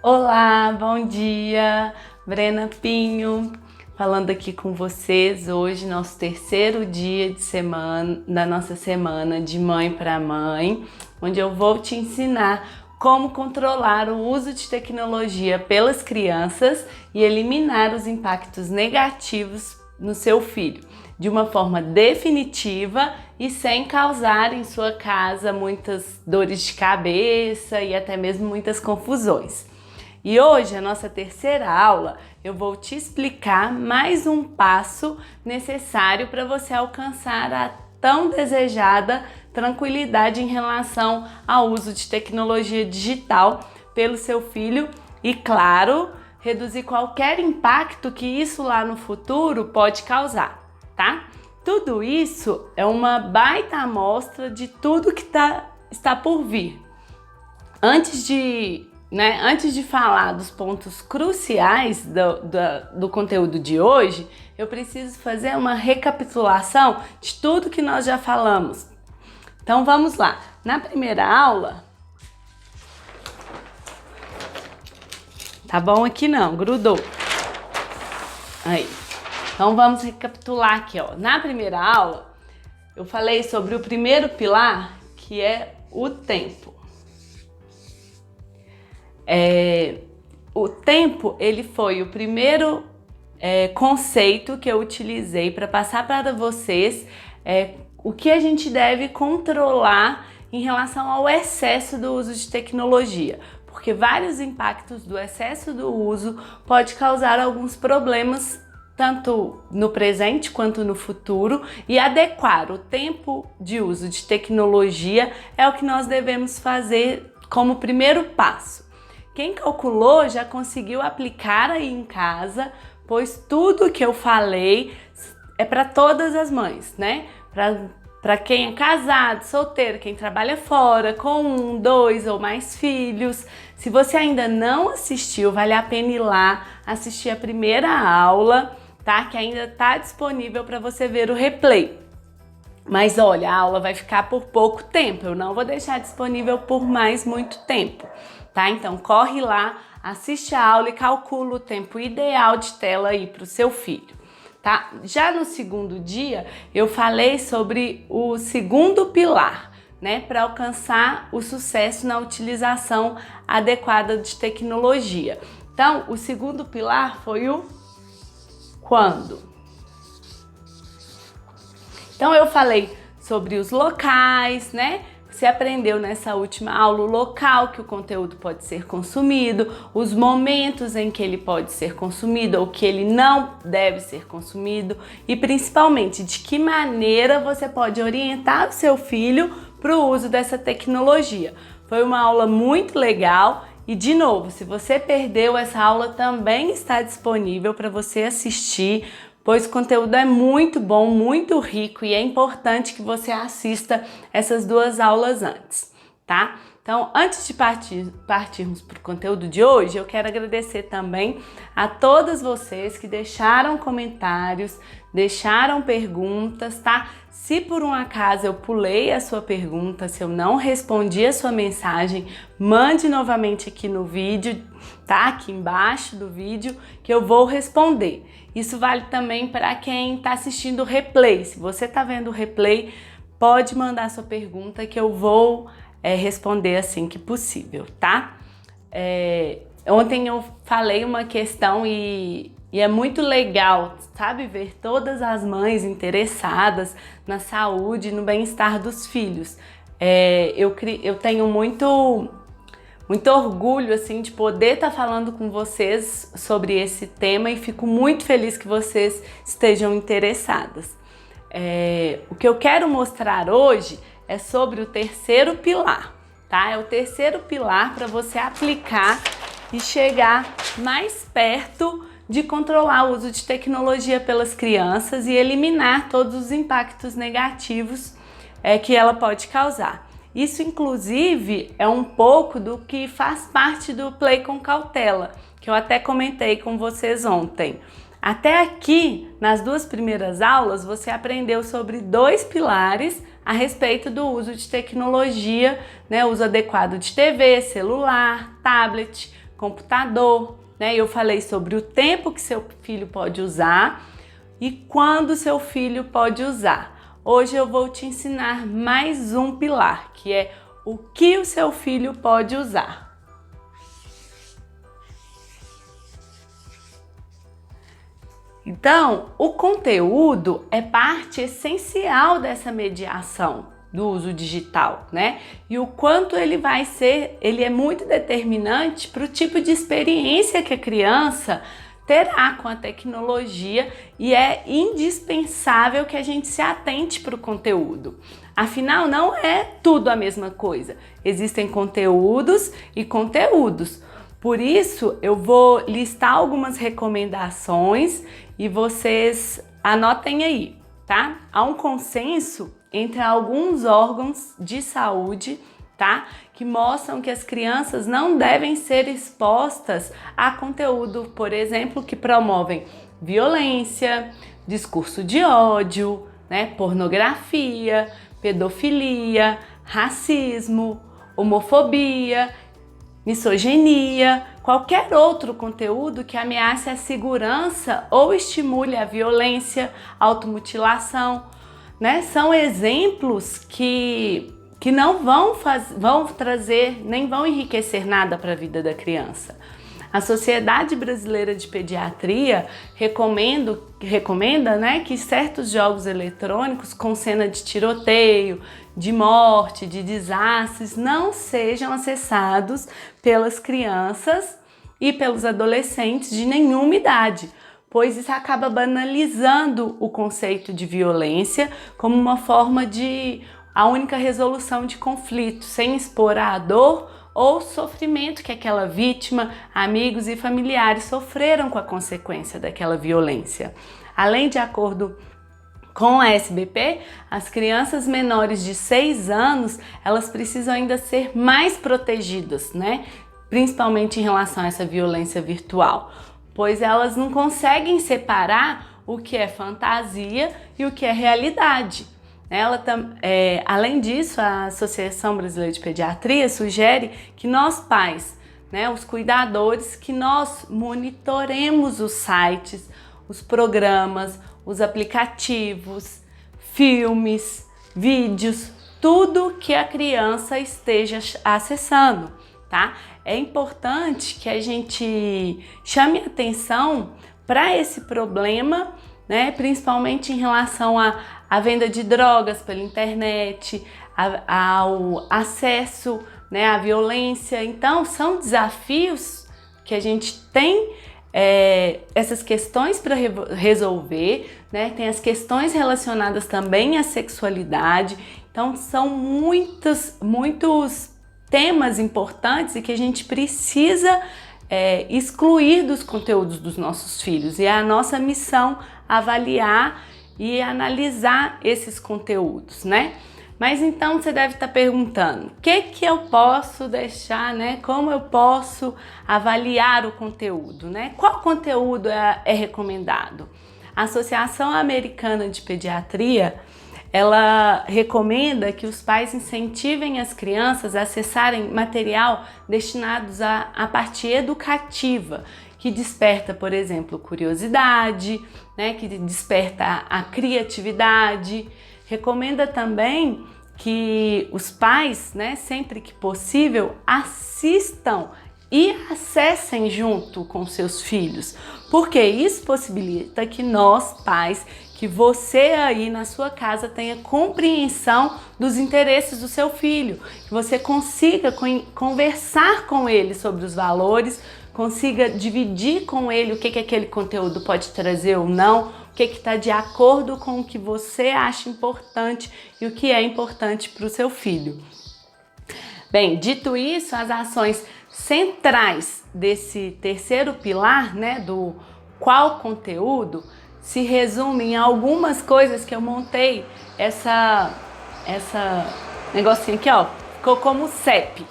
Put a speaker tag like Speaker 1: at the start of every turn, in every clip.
Speaker 1: Olá, bom dia! Brena Pinho falando aqui com vocês hoje, nosso terceiro dia de semana, da nossa semana de mãe para mãe, onde eu vou te ensinar como controlar o uso de tecnologia pelas crianças e eliminar os impactos negativos no seu filho, de uma forma definitiva e sem causar em sua casa muitas dores de cabeça e até mesmo muitas confusões. E hoje, a nossa terceira aula, eu vou te explicar mais um passo necessário para você alcançar a tão desejada tranquilidade em relação ao uso de tecnologia digital pelo seu filho e, claro, reduzir qualquer impacto que isso lá no futuro pode causar, tá? Tudo isso é uma baita amostra de tudo que está por vir. Antes de falar dos pontos cruciais do conteúdo de hoje, eu preciso fazer uma recapitulação de tudo que nós já falamos. Então vamos lá. Na primeira aula, tá bom aqui não, grudou. Aí. Então vamos recapitular aqui, ó. Na primeira aula, eu falei sobre o primeiro pilar, que é o tempo. O tempo, ele foi o primeiro conceito que eu utilizei para passar para vocês o que a gente deve controlar em relação ao excesso do uso de tecnologia, porque vários impactos do excesso do uso pode causar alguns problemas tanto no presente quanto no futuro, e adequar o tempo de uso de tecnologia é o que nós devemos fazer como primeiro passo. Quem calculou já conseguiu aplicar aí em casa, pois tudo que eu falei é para todas as mães, né? Para quem é casado, solteiro, quem trabalha fora, com 1, 2 ou mais filhos. Se você ainda não assistiu, vale a pena ir lá assistir a primeira aula, tá? Que ainda está disponível para você ver o replay. Mas olha, a aula vai ficar por pouco tempo, eu não vou deixar disponível por mais muito tempo. Tá? Então corre lá, assiste a aula e calcula o tempo ideal de tela aí para o seu filho. Tá? Já no segundo dia eu falei sobre o segundo pilar, né, para alcançar o sucesso na utilização adequada de tecnologia. Então o segundo pilar foi o quando. Então eu falei sobre os locais, né? Você aprendeu nessa última aula o local que o conteúdo pode ser consumido, os momentos em que ele pode ser consumido ou que ele não deve ser consumido e principalmente de que maneira você pode orientar o seu filho para o uso dessa tecnologia. Foi uma aula muito legal e, de novo, se você perdeu, essa aula também está disponível para você assistir, pois o conteúdo é muito bom, muito rico e é importante que você assista essas duas aulas antes, tá? Então, antes de partirmos para o conteúdo de hoje, eu quero agradecer também a todas vocês que deixaram comentários, deixaram perguntas, tá? Se por um acaso eu pulei a sua pergunta, se eu não respondi a sua mensagem, mande novamente aqui no vídeo, tá? Aqui embaixo do vídeo, que eu vou responder. Isso vale também para quem está assistindo o replay. Se você está vendo o replay, pode mandar sua pergunta que eu vou responder assim que possível, tá? Ontem eu falei uma questão e é muito legal, sabe, ver todas as mães interessadas na saúde e no bem-estar dos filhos. Eu tenho muito orgulho assim de poder estar falando com vocês sobre esse tema e fico muito feliz que vocês estejam interessadas. O que eu quero mostrar hoje é sobre o terceiro pilar, tá? É o terceiro pilar para você aplicar e chegar mais perto de controlar o uso de tecnologia pelas crianças e eliminar todos os impactos negativos que ela pode causar. Isso, inclusive, é um pouco do que faz parte do Play com Cautela, que eu até comentei com vocês ontem. Até aqui, nas duas primeiras aulas, você aprendeu sobre 2 pilares a respeito do uso de tecnologia, né? Uso adequado de TV, celular, tablet, computador, né? Eu falei sobre o tempo que seu filho pode usar e quando seu filho pode usar. Hoje eu vou te ensinar mais um pilar, que é o que o seu filho pode usar. Então, o conteúdo é parte essencial dessa mediação do uso digital, né? E o quanto ele é muito determinante para o tipo de experiência que a criança terá com a tecnologia e é indispensável que a gente se atente para o conteúdo. Afinal, não é tudo a mesma coisa. Existem conteúdos e conteúdos. Por isso, eu vou listar algumas recomendações e vocês anotem aí, tá? Há um consenso entre alguns órgãos de saúde, tá? Que mostram que as crianças não devem ser expostas a conteúdo, por exemplo, que promovem violência, discurso de ódio, né? Pornografia, pedofilia, racismo, homofobia, misoginia, qualquer outro conteúdo que ameace a segurança ou estimule a violência, automutilação, né? São exemplos que não vão trazer, nem vão enriquecer nada para a vida da criança. A Sociedade Brasileira de Pediatria recomenda, né, que certos jogos eletrônicos com cena de tiroteio, de morte, de desastres, não sejam acessados pelas crianças e pelos adolescentes de nenhuma idade, pois isso acaba banalizando o conceito de violência como uma forma de a única resolução de conflito, sem expor a dor ou sofrimento que aquela vítima, amigos e familiares sofreram com a consequência daquela violência. Além de acordo com a SBP, as crianças menores de 6 anos, elas precisam ainda ser mais protegidas, né? Principalmente em relação a essa violência virtual, pois elas não conseguem separar o que é fantasia e o que é realidade. Além disso, a Associação Brasileira de Pediatria sugere que nós pais, né, os cuidadores, que nós monitoremos os sites, os programas, os aplicativos, filmes, vídeos, tudo que a criança esteja acessando, tá? É importante que a gente chame atenção para esse problema, né, principalmente em relação à venda de drogas pela internet, ao acesso, né, à violência. Então, são desafios que a gente tem essas questões para resolver, né? Tem as questões relacionadas também à sexualidade. Então, são muitos temas importantes e que a gente precisa excluir dos conteúdos dos nossos filhos. E é a nossa missão avaliar e analisar esses conteúdos, né? Mas então você deve estar perguntando, o que eu posso deixar, né? Como eu posso avaliar o conteúdo, né? Qual conteúdo é recomendado? A Associação Americana de Pediatria, ela recomenda que os pais incentivem as crianças a acessarem material destinados à parte educativa, que desperta, por exemplo, curiosidade, né, que desperta a criatividade. Recomenda também que os pais, né, sempre que possível, assistam e acessem junto com seus filhos, porque isso possibilita que nós, pais, que você aí na sua casa tenha compreensão dos interesses do seu filho, que você consiga conversar com ele sobre os valores, consiga dividir com ele o que aquele conteúdo pode trazer ou não, o que está de acordo com o que você acha importante e o que é importante para o seu filho. Bem, dito isso, as ações centrais desse terceiro pilar, né, do qual conteúdo, se resumem em algumas coisas que eu montei. Essa negocinho aqui, ó, ficou como CEP,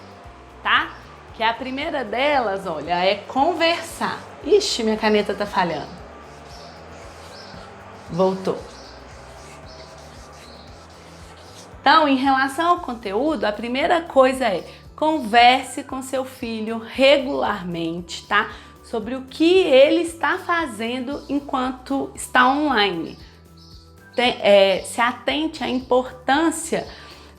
Speaker 1: tá? Que a primeira delas, olha, é conversar. Ixi, minha caneta tá falhando. Voltou. Então, em relação ao conteúdo, a primeira coisa é converse com seu filho regularmente, tá? Sobre o que ele está fazendo enquanto está online. Se atente à importância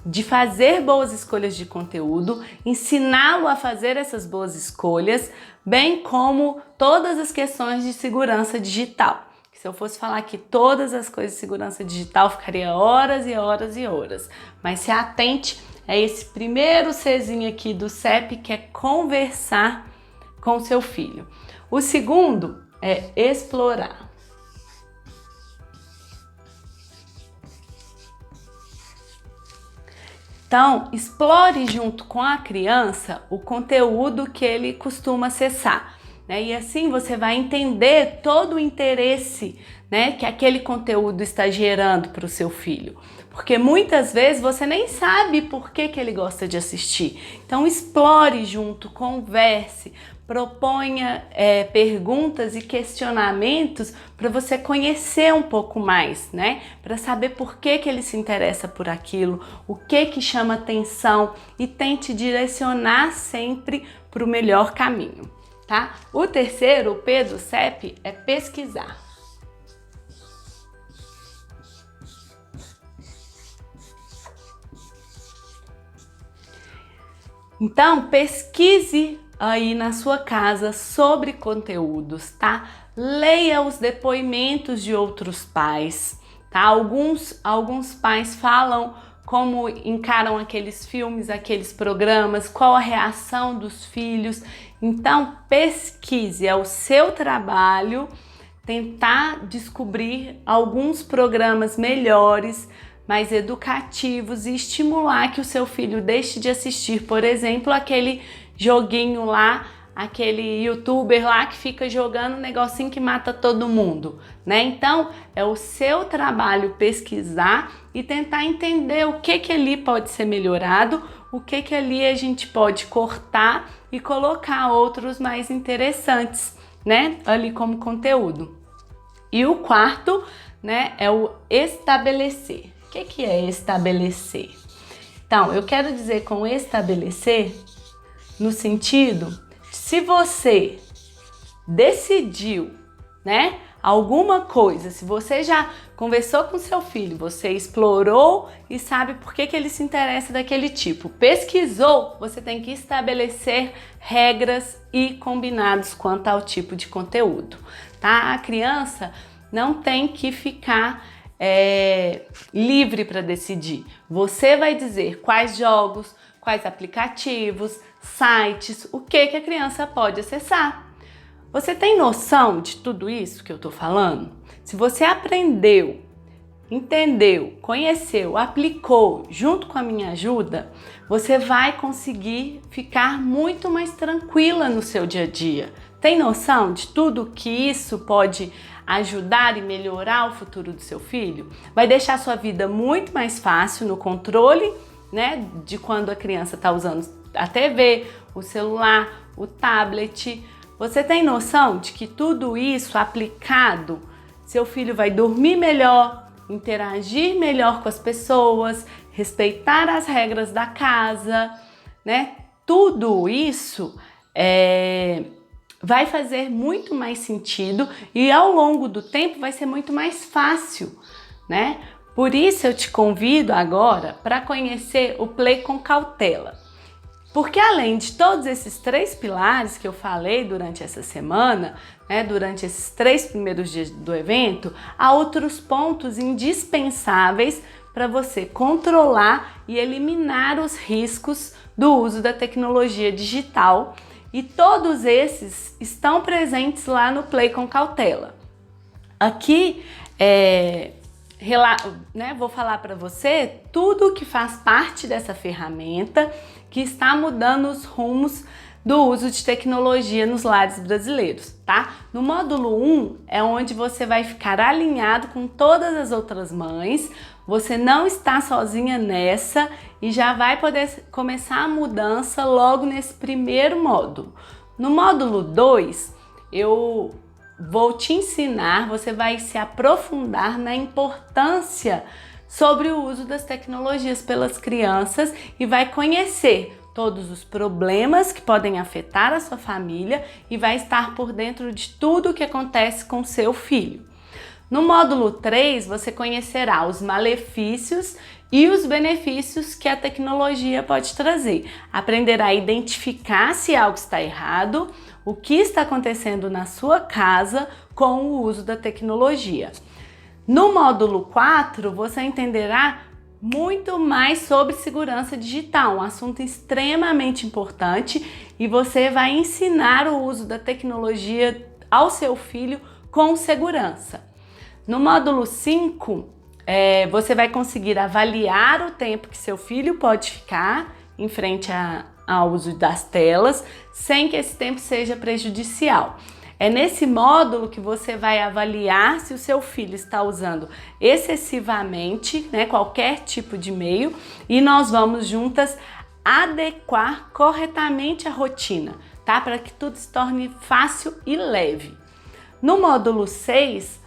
Speaker 1: de fazer boas escolhas de conteúdo, ensiná-lo a fazer essas boas escolhas, bem como todas as questões de segurança digital. Se eu fosse falar aqui todas as coisas de segurança digital, ficaria horas e horas e horas. Mas se atente a esse primeiro Czinho aqui do CEP, que é conversar com o seu filho. O segundo é explorar. Então, explore junto com a criança o conteúdo que ele costuma acessar, né? E assim você vai entender todo o interesse, né, que aquele conteúdo está gerando para o seu filho. Porque muitas vezes você nem sabe por que ele gosta de assistir. Então, explore junto, converse, proponha perguntas e questionamentos para você conhecer um pouco mais, né? Para saber por que ele se interessa por aquilo, o que chama atenção, e tente direcionar sempre para o melhor caminho, tá? O terceiro, o P do CEP, é pesquisar. Então, pesquise aí na sua casa sobre conteúdos, tá? Leia os depoimentos de outros pais, tá? Alguns pais falam como encaram aqueles filmes, aqueles programas, qual a reação dos filhos. Então, pesquise, é o seu trabalho tentar descobrir alguns programas melhores, mais educativos, e estimular que o seu filho deixe de assistir, por exemplo, aquele joguinho lá, aquele youtuber lá que fica jogando um negocinho que mata todo mundo, né? Então, é o seu trabalho pesquisar e tentar entender o que ali pode ser melhorado, o que ali a gente pode cortar e colocar outros mais interessantes, né? Ali como conteúdo. E o quarto, né, é o estabelecer. O que é estabelecer? Então, eu quero dizer com estabelecer no sentido, se você decidiu, né, alguma coisa, se você já conversou com seu filho, você explorou e sabe por que ele se interessa daquele tipo, pesquisou, você tem que estabelecer regras e combinados quanto ao tipo de conteúdo, tá? A criança não tem que ficar livre para decidir. Você vai dizer quais jogos, quais aplicativos, sites, o que a criança pode acessar. Você tem noção de tudo isso que eu tô falando? Se você aprendeu, entendeu, conheceu, aplicou junto com a minha ajuda, você vai conseguir ficar muito mais tranquila no seu dia a dia. Tem noção de tudo que isso pode ajudar e melhorar o futuro do seu filho? Vai deixar sua vida muito mais fácil no controle, né, de quando a criança está usando a TV, o celular, o tablet. Você tem noção de que tudo isso aplicado, seu filho vai dormir melhor, interagir melhor com as pessoas, respeitar as regras da casa, né? Tudo isso vai fazer muito mais sentido e ao longo do tempo vai ser muito mais fácil, né? Por isso eu te convido agora para conhecer o Play com Cautela. Porque além de todos esses 3 pilares que eu falei durante essa semana, né, durante esses 3 primeiros dias do evento, há outros pontos indispensáveis para você controlar e eliminar os riscos do uso da tecnologia digital. E todos esses estão presentes lá no Play com Cautela. Aqui, vou falar para você tudo que faz parte dessa ferramenta que está mudando os rumos do uso de tecnologia nos lares brasileiros, tá? No módulo 1 é onde você vai ficar alinhado com todas as outras mães, você não está sozinha nessa e já vai poder começar a mudança logo nesse primeiro módulo. No módulo 2, eu vou te ensinar, você vai se aprofundar na importância sobre o uso das tecnologias pelas crianças e vai conhecer todos os problemas que podem afetar a sua família e vai estar por dentro de tudo o que acontece com seu filho. No módulo 3, você conhecerá os malefícios e os benefícios que a tecnologia pode trazer. Aprenderá a identificar se algo está errado, o que está acontecendo na sua casa com o uso da tecnologia. No módulo 4, você entenderá muito mais sobre segurança digital, um assunto extremamente importante, e você vai ensinar o uso da tecnologia ao seu filho com segurança. No módulo 5, você vai conseguir avaliar o tempo que seu filho pode ficar em frente ao uso das telas, sem que esse tempo seja prejudicial. É nesse módulo que você vai avaliar se o seu filho está usando excessivamente, né, qualquer tipo de meio, e nós vamos juntas adequar corretamente a rotina, tá? Para que tudo se torne fácil e leve. No módulo 6,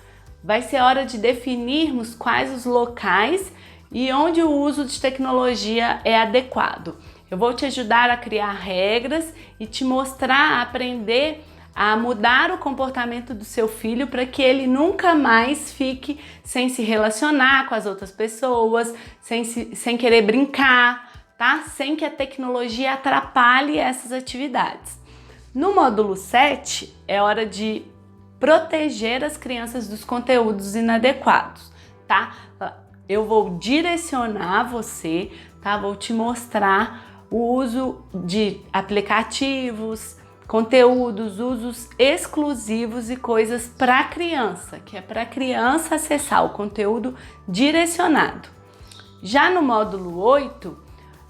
Speaker 1: vai ser hora de definirmos quais os locais e onde o uso de tecnologia é adequado. Eu vou te ajudar a criar regras e te mostrar, a aprender a mudar o comportamento do seu filho para que ele nunca mais fique sem se relacionar com as outras pessoas, sem querer brincar, tá? Sem que a tecnologia atrapalhe essas atividades. No módulo 7, é hora de proteger as crianças dos conteúdos inadequados, tá? Eu vou direcionar você, tá? Vou te mostrar o uso de aplicativos, conteúdos, usos exclusivos e coisas para criança, que é para criança acessar o conteúdo direcionado. Já no módulo 8,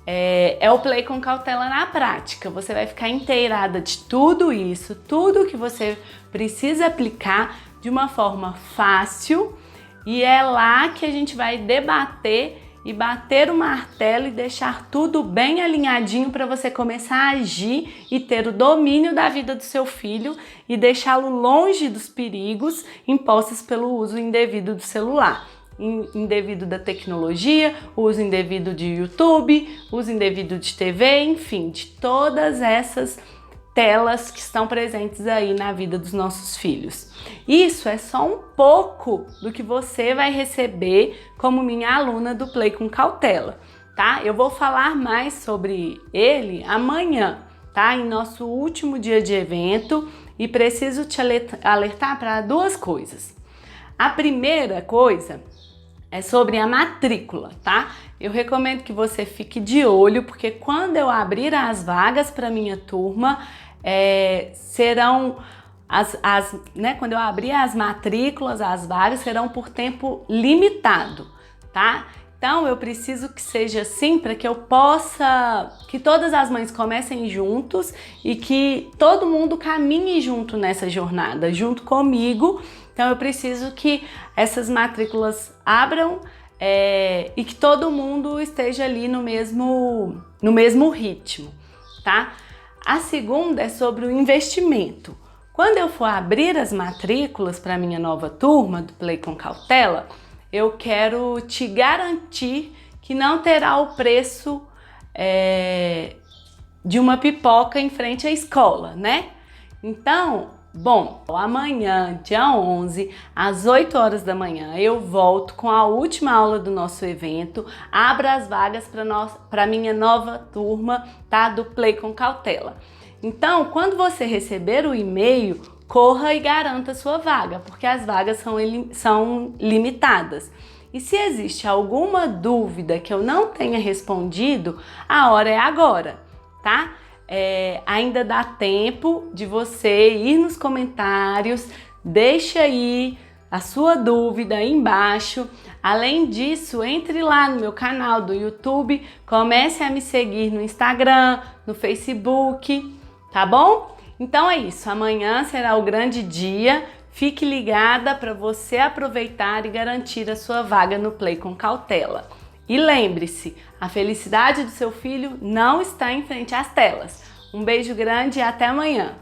Speaker 1: é o Play com Cautela na prática. Você vai ficar inteirada de tudo isso, tudo que você precisa aplicar de uma forma fácil, e é lá que a gente vai debater e bater o martelo e deixar tudo bem alinhadinho para você começar a agir e ter o domínio da vida do seu filho e deixá-lo longe dos perigos impostos pelo uso indevido do celular, indevido da tecnologia, uso indevido de YouTube, uso indevido de TV, enfim, de todas essas telas que estão presentes aí na vida dos nossos filhos. Isso é só um pouco do que você vai receber como minha aluna do Play com Cautela, tá? Eu vou falar mais sobre ele amanhã, tá? Em nosso último dia de evento, e preciso te alertar para duas coisas. A primeira coisa é sobre a matrícula, tá? Eu recomendo que você fique de olho, porque quando eu abrir as vagas para minha turma, serão quando eu abrir as matrículas, as vagas serão por tempo limitado, tá? Então eu preciso que seja assim para que eu possa, que todas as mães comecem juntos e que todo mundo caminhe junto nessa jornada, junto comigo. Então eu preciso que essas matrículas abram e que todo mundo esteja ali no mesmo ritmo, tá? A segunda é sobre o investimento. Quando eu for abrir as matrículas para minha nova turma do Play com Cautela, eu quero te garantir que não terá o preço de uma pipoca em frente à escola, né? Então, bom, amanhã, dia 11, às 8 horas da manhã, eu volto com a última aula do nosso evento. Abra as vagas para minha nova turma, tá? Do Play com Cautela. Então, quando você receber o e-mail, corra e garanta sua vaga, porque as vagas são limitadas. E se existe alguma dúvida que eu não tenha respondido, a hora é agora, tá? Ainda dá tempo de você ir nos comentários, deixa aí a sua dúvida aí embaixo. Além disso, entre lá no meu canal do YouTube, comece a me seguir no Instagram, no Facebook, tá bom? Então é isso, amanhã será o grande dia. Fique ligada para você aproveitar e garantir a sua vaga no Play com Cautela. E lembre-se, a felicidade do seu filho não está em frente às telas. Um beijo grande e até amanhã!